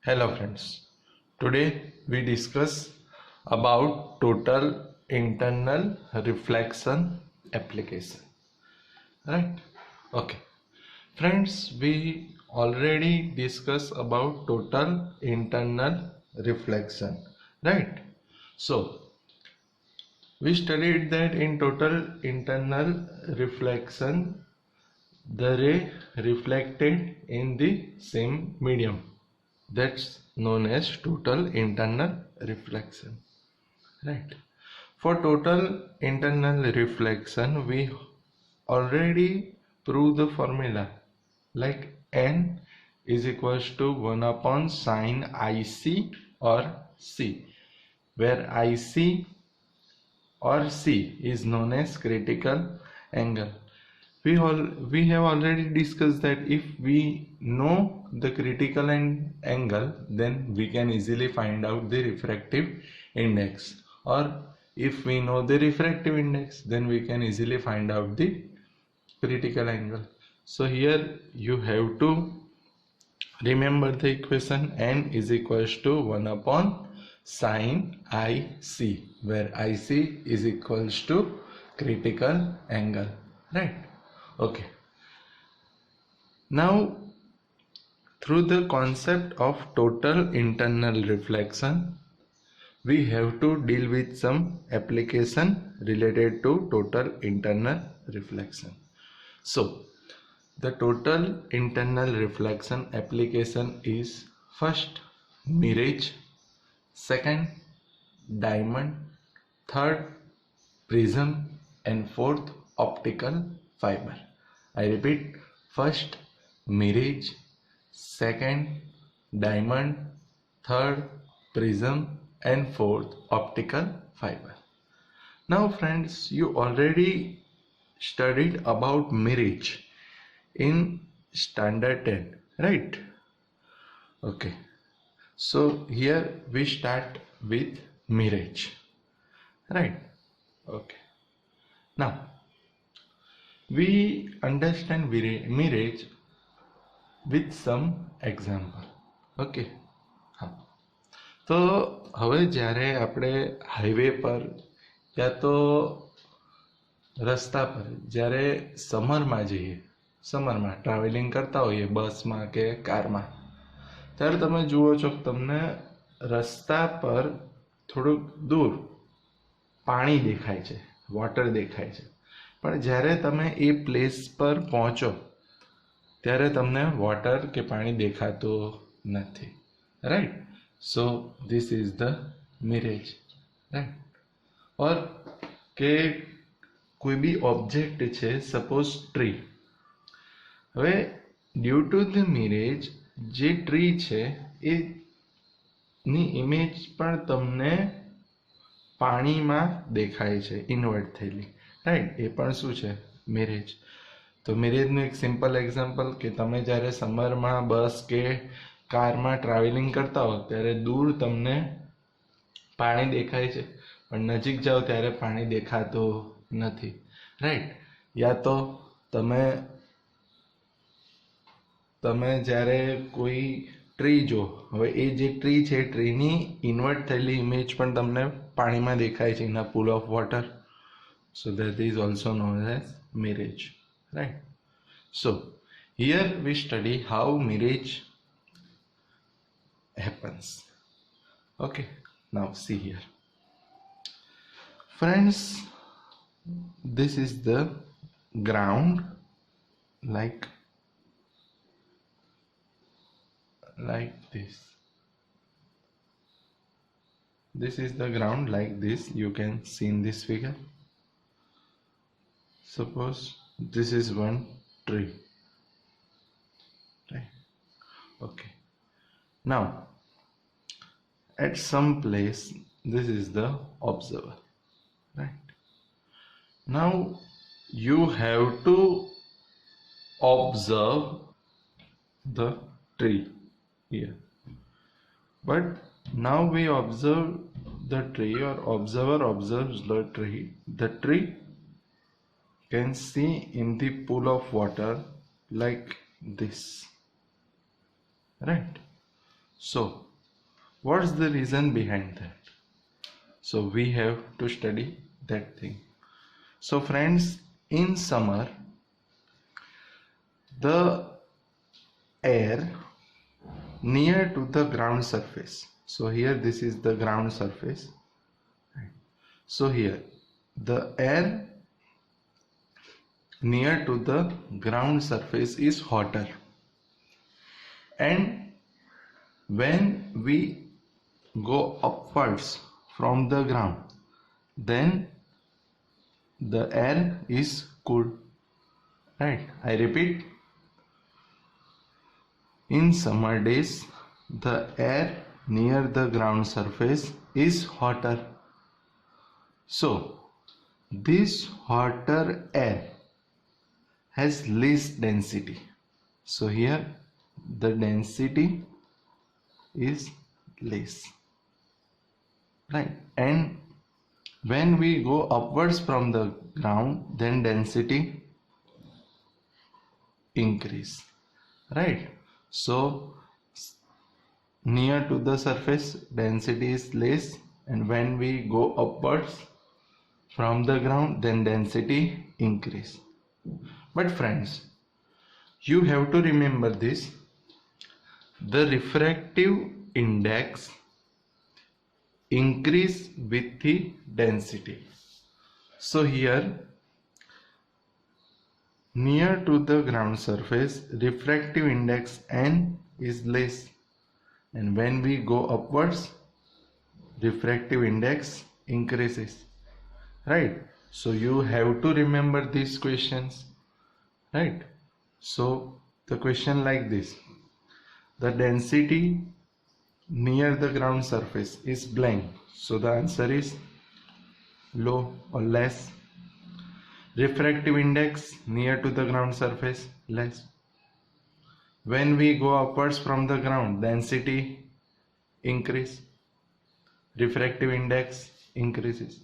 Hello friends, today we discuss about total internal reflection application. Right? Okay. Friends, we already discussed about total internal reflection. Right? So, we studied that in total internal reflection, the ray reflected in the same medium. That's known as total internal reflection, right? For total internal reflection, we already proved the formula, like n is equals to 1 upon sine IC or C, where IC or C is known as critical angle. We have already discussed that if we know the critical angle, then we can easily find out the refractive index, or if we know the refractive index, then we can easily find out the critical angle. So here you have to remember the equation n is equals to 1 upon sine IC, where IC is equals to critical angle, right? Okay. Now, through the concept of total internal reflection, we have to deal with some application related to total internal reflection. So, the total internal reflection application is first mirage, second diamond, third prism, and fourth optical fiber. I repeat, first mirage, second diamond, third prism, and fourth optical fiber. Now friends, you already studied about mirage in standard 10, right? Okay, so here we start with mirage, right? Okay, now we understand mirage with some example. Okay, હા, તો હવે જ્યારે આપણે highway પર યા તો રસ્તા પર જ્યારે સમરમાં જઈએ, સમરમાં ટ્રાવેલિંગ કરતા હોઈએ બસમાં કે કારમાં, ત્યારે તમે જુઓ છો કે તમને રસ્તા પર થોડુંક દૂર પાણી દેખાય છે, વોટર દેખાય છે, પણ જ્યારે તમે એ પ્લેસ પર પહોંચો ત્યારે તમને વોટર કે પાણી દેખાતું નથી, right? So this is the mirage, right? Or કે કોઈ બી ઓબ્જેક્ટ છે, સપોઝ ટ્રી. હવે ડ્યુ ટુ ધ મિરેજ જે ટ્રી છે એની ઇમેજ પણ તમને પાણીમાં દેખાય છે, ઇન્વર્ટ થયેલી, રાઈટ? એ પણ શું છે? મિરેજ. તો મિરેજનું એક સિમ્પલ એક્ઝામ્પલ કે તમે જ્યારે સમરમાં બસ કે કારમાં ટ્રાવેલિંગ કરતા હો ત્યારે દૂર તમને પાણી દેખાય છે, પણ નજીક જાઓ ત્યારે પાણી દેખાતું નથી, રાઈટ? યા તો તમે જ્યારે કોઈ ટ્રી જો, હવે એ જે ટ્રી છે એ ટ્રીની ઇન્વર્ટ થયેલી ઇમેજ પણ તમને પાણીમાં દેખાય છે, in a pool of water. So that is also known as mirage, right? So here we study how mirage happens. Okay, now see here, friends, this is the ground, like this. This is the ground like this, you can see in this figure. Suppose this is one tree, right? Okay, now at some place this is the observer, right? Now you have to observe the tree here, but now we observe the tree, or observer observes the tree. The tree can see in the pool of water like this, right? So what's the reason behind that? So we have to study that thing. So friends, in summer the air near to the ground surface, so here this is the ground surface, so here the air near to the ground surface is hotter, and when we go upwards from the ground, then the air is cool, right? I repeat, in summer days the air near the ground surface is hotter, so this hotter air has less density, so here the density is less, right? And when we go upwards from the ground, then density increase, right? So near to the surface density is less, and when we go upwards from the ground, then density increase. But friends, you have to remember this: the refractive index increase with the density. So here near to the ground surface refractive index n is less, and when we go upwards refractive index increases, right? So you have to remember these questions, right? So the question like this: the density near the ground surface is blank, so the answer is low or less. Refractive index near to the ground surface less. When we go upwards from the ground, density increase, refractive index increases,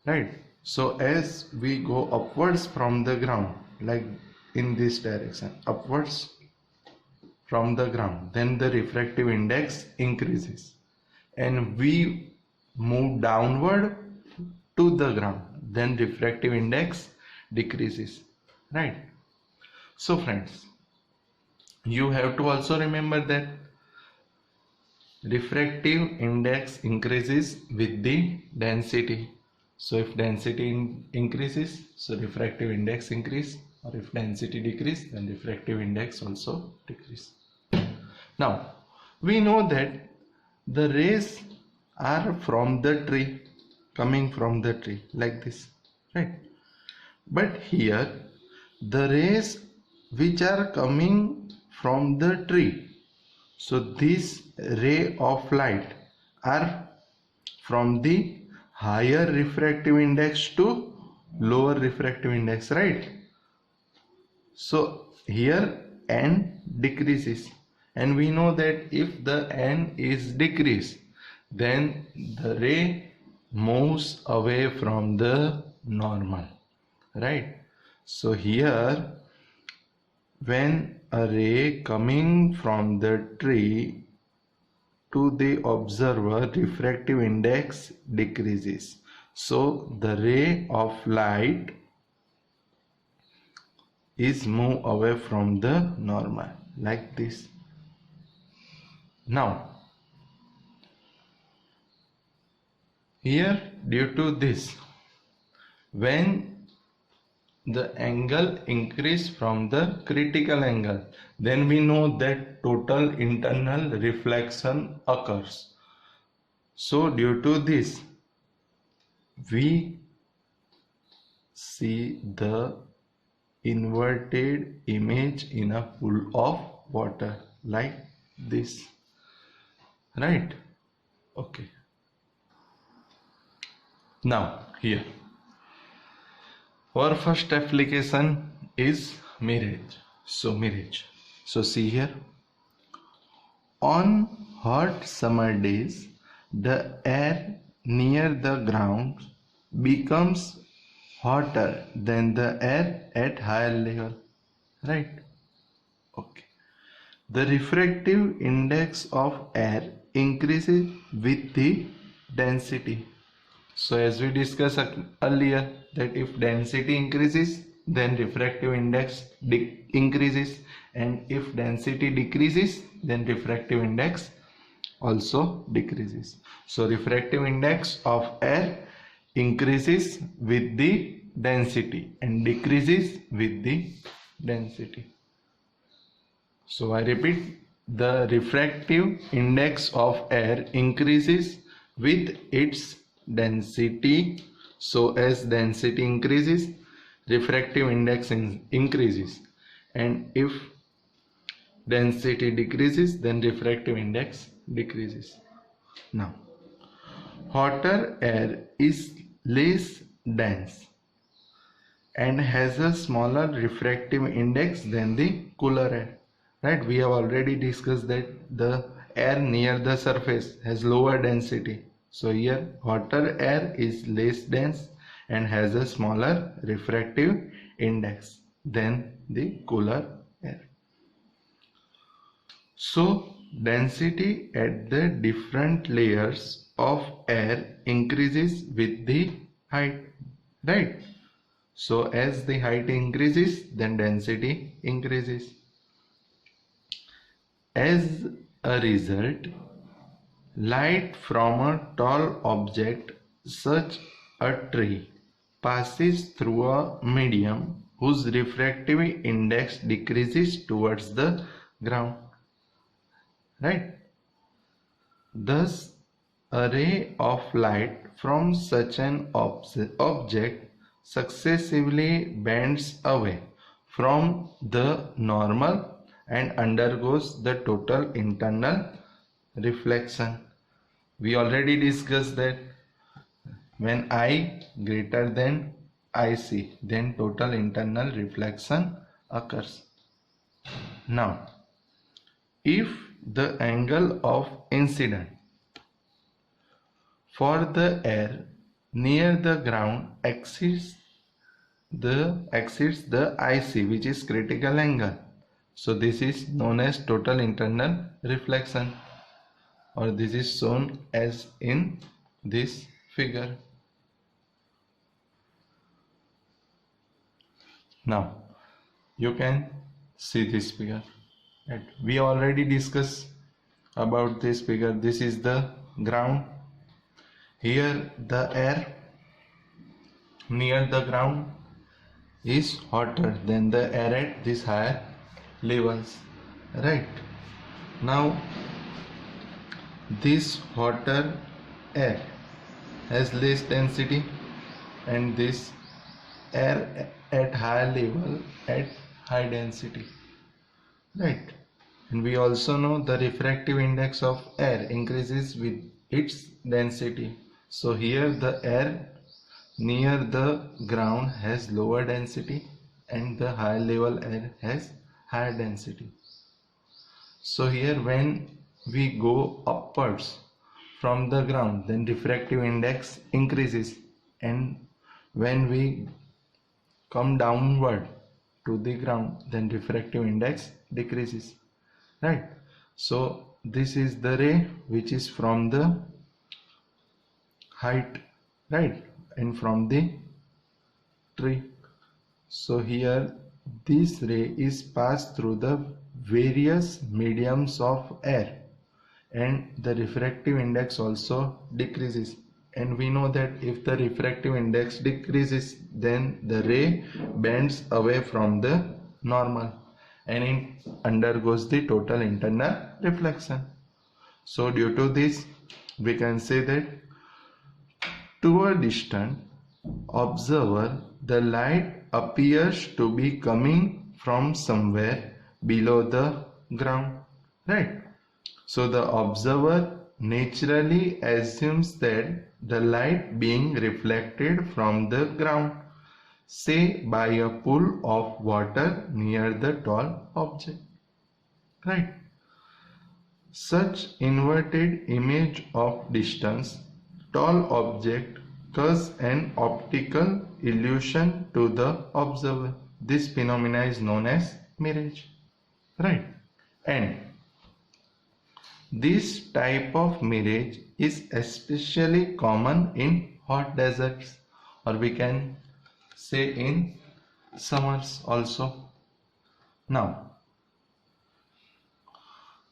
right? So as we go upwards from the ground, like in this direction, upwards from the ground, then the refractive index increases, and we move downward to the ground, then refractive index decreases, right? So friends, you have to also remember that refractive index increases with the density. So if density increases, so refractive index increase, or if density decrease, then refractive index also decrease. Now we know that the rays are from the tree, coming from the tree like this, right? But here the rays which are coming from the tree, so this ray of light are from the higher refractive index to lower refractive index, right? So here n decreases, and we know that if the n is decreased, then the ray moves away from the normal, right? So here when a ray coming from the tree to the observer, refractive index decreases, so the ray of light is move away from the normal like this. Now here, due to this, when the angle increase from the critical angle, then we know that total internal reflection occurs. So due to this, we see the inverted image in a pool of water like this, right? Okay. Now here our first application is mirage. So see here, on hot summer days the air near the ground becomes hotter than the air at higher level, right? Okay. The refractive index of air increases with the density. So as we discussed earlier, that if density increases, then refractive index increases, and if density decreases, then refractive index also decreases. So refractive index of air increases with the density and decreases with the density. So I repeat, the refractive index of air increases with its density. So as density increases, refractive index increases, and if density decreases, then refractive index decreases. Now, hotter air is less dense and has a smaller refractive index than the cooler air. Right? We have already discussed that the air near the surface has lower density. So here hotter air is less dense and has a smaller refractive index than the cooler air. So density at the different layers of air increases with the height, right? So as the height increases, then density increases. As a result, light from a tall object such a tree passes through a medium whose refractive index decreases towards the ground. Right? Thus, a ray of light from such an object successively bends away from the normal and undergoes the total internal reflection. We already discussed that when I greater than IC, then total internal reflection occurs. Now, if the angle of incidence for the air near the ground exceeds the IC, which is critical angle, so this is known as total internal reflection, or this is shown as in this figure. Now you can see this figure. Right? We already discussed about this figure. This is the ground. Here the air near the ground is hotter than the air at this higher levels. Right? Now this hotter air has less density, and this air at higher level at high density. Right? And we also know the refractive index of air increases with its density. So here the air near the ground has lower density and the high level air has higher density. So here when we go upwards from the ground, then refractive index increases, and when we come downward to the ground, then refractive index decreases. Right? So this is the ray which is from the height, right, and from the tree. So here this ray is passed through the various mediums of air, and the refractive index also decreases. And we know that if the refractive index decreases, then the ray bends away from the normal and it undergoes the total internal reflection. So due to this, we can say that to a distant observer, the light appears to be coming from somewhere below the ground, right? So the observer naturally assumes that the light being reflected from the ground, say by a pool of water near the tall object, right? Such inverted image of distance tall object cause an optical illusion to the observer. This phenomena is known as mirage, right? And this type of mirage is especially common in hot deserts, or we can say in summers also. Now,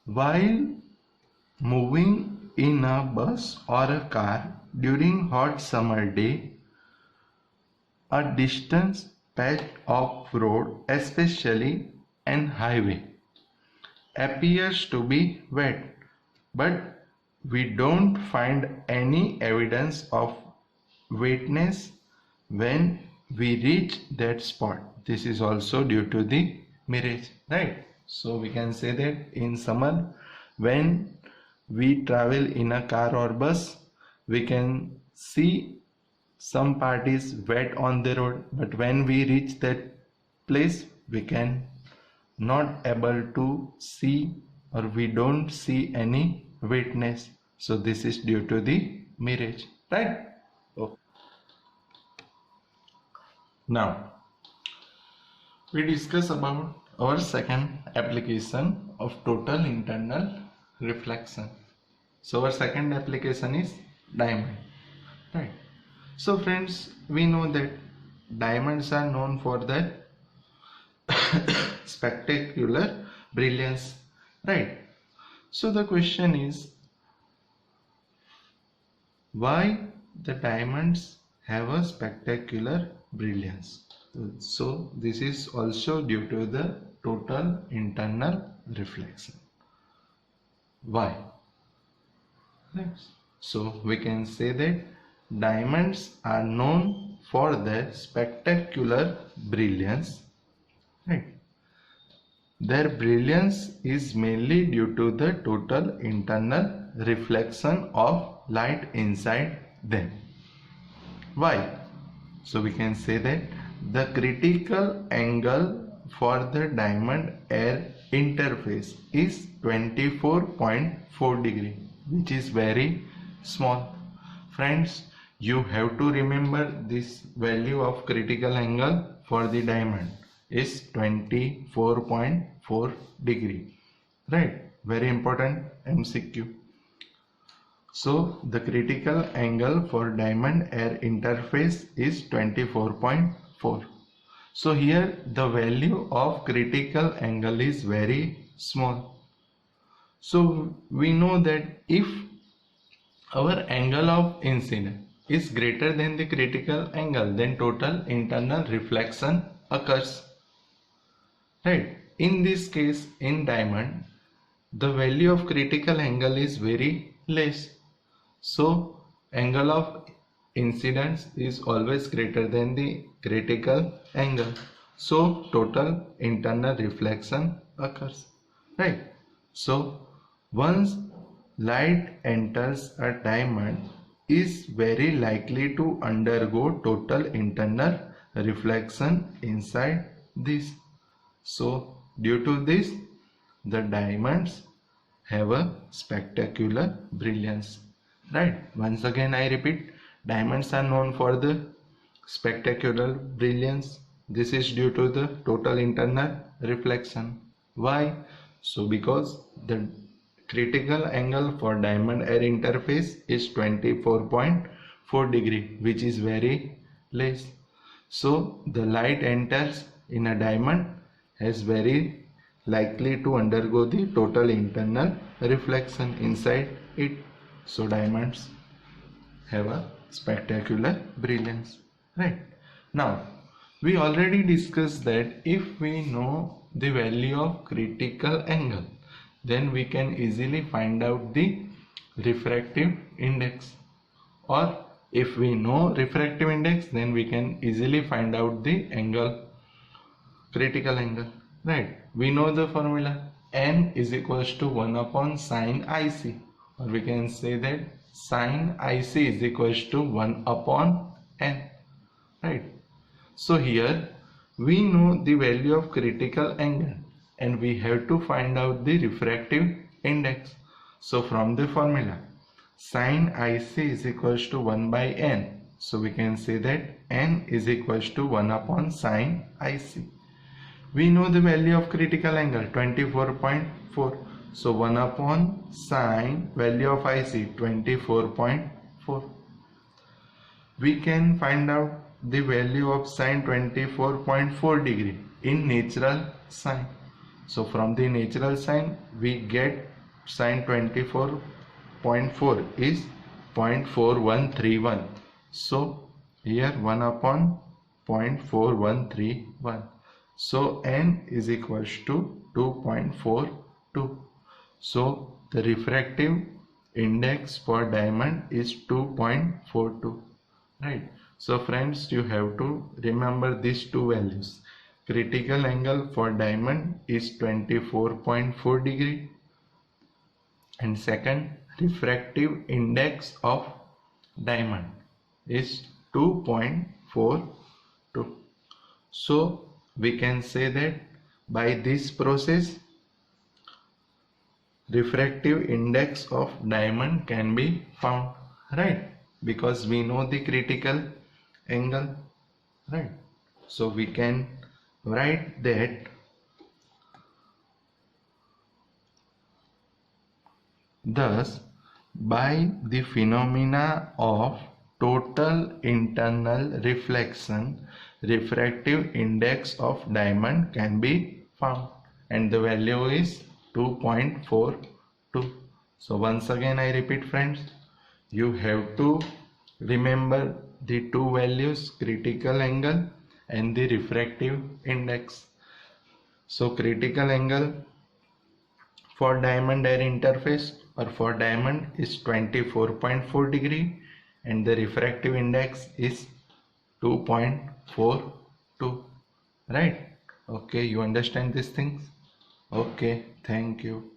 while moving in a bus or a car during hot summer day, a distance patch of road, especially an highway, appears to be wet, but we don't find any evidence of wetness when we reach that spot. This is also due to the mirage, right? So we can say that in summer, when we travel in a car or bus, we can see some part is wet on the road, but when we reach that place, we can not able to see, or we don't see any wetness. So this is due to the mirage, right? Okay. Now we discuss about our second application of total internal reflection. So our second application is diamond, right? So friends, we know that diamonds are known for their spectacular brilliance, right? So the question is, why the diamonds have a spectacular brilliance? So this is also due to the total internal reflection. Why? So we can say that diamonds are known for their spectacular brilliance, right? Their brilliance is mainly due to the total internal reflection of light inside them. Why? So we can say that the critical angle for the diamond air interface is 24.4 degree, which is very small. Friends, you have to remember this value of critical angle for the diamond is 24.4 degree, right? Very important MCQ. So the critical angle for diamond air interface is 24.4. So here the value of critical angle is very small. So we know that if our angle of incidence is greater than the critical angle, then total internal reflection occurs, right? In this case, in diamond, the value of critical angle is very less. So angle of incidence is always greater than the critical angle. So total internal reflection occurs, right? So once light enters a diamond, is very likely to undergo total internal reflection inside this. So due to this, the diamonds have a spectacular brilliance, right? Once again I repeat, diamonds are known for the spectacular brilliance. This is due to the total internal reflection. Why? So because the critical angle for diamond air interface is 24.4 degree, which is very less. So the light enters in a diamond is very likely to undergo the total internal reflection inside it. So diamonds have a spectacular brilliance, right? Now we already discussed that if we know the value of critical angle, then we can easily find out the refractive index, or if we know refractive index, then we can easily find out the angle, critical angle, right? We know the formula, n is equals to 1 upon sine IC, or we can say that sine IC is equals to 1 upon n, right? So here we know the value of critical angle and we have to find out the refractive index. So from the formula, sine IC is equals to 1 by n. So we can say that n is equals to 1 upon sine IC. We know the value of critical angle 24.4. So 1 upon sine value of IC 24.4. We can find out the value of sine 24.4 degree in natural sine. So from the natural sine we get sine 24.4 is 0.4131. So here 1 upon 0.4131. So n is equals to 2.42. So the refractive index for diamond is 2.42. Right. So friends, you have to remember these two values. Critical angle for diamond is 24.4 degree, and second, refractive index of diamond is 2.42. So we can say that by this process refractive index of diamond can be found, right? Because we know the critical angle, right? So we can write that thus by the phenomena of total internal reflection, refractive index of diamond can be found, and the value is 2.42. So once again I repeat friends, you have to remember the two values, critical angle and the refractive index. So critical angle for diamond air interface or for diamond is 24.4 degree and the refractive index is 2.42. Right? Okay, you understand these things? Okay, thank you.